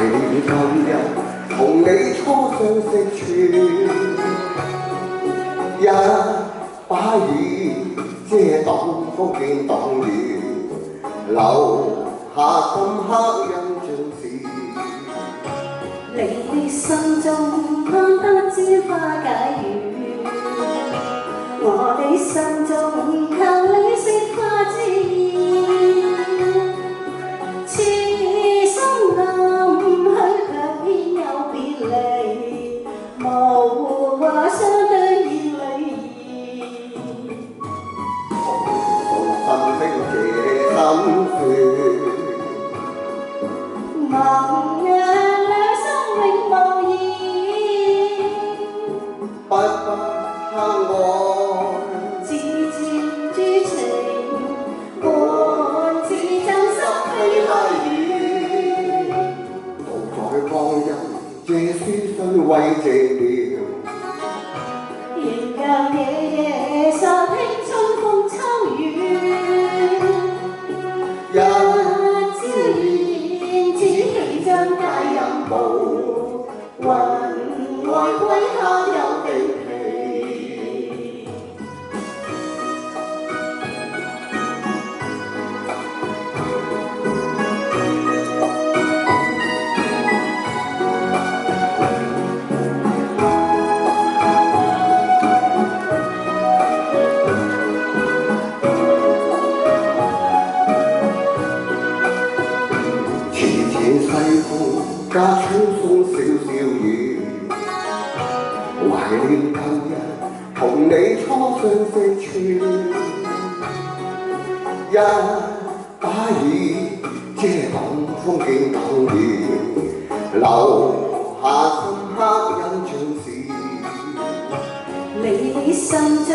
念今日同你初相識處，一把雨遮擋風景擋雨，留下深刻印象是你的心中盼得枝花解語，我的心中靠你釋花之意。痴心暗許卻偏有別離，無話相對已離異。心聲這心酸。盟約兩心永無異，不怕愛，自薦諸情，半自真心非虛語。無在光陰，這書信慰寂寥。仍舊夜夜實聽春風秋雨，一朝現只期將皆任務，雲外歸他有定期。西風加春風小小雨，懷念今日同你初相識處，一把雨遮擋風景擋雨，留下深刻印象是你的心中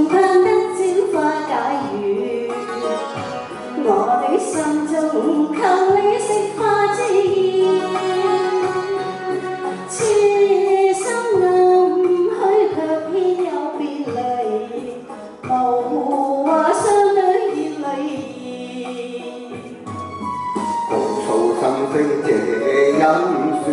盼得朝花解語，我的心中靠你釋花之意。痴心暗許卻偏有別離，無話相對已離異。告訴心聲這音酸。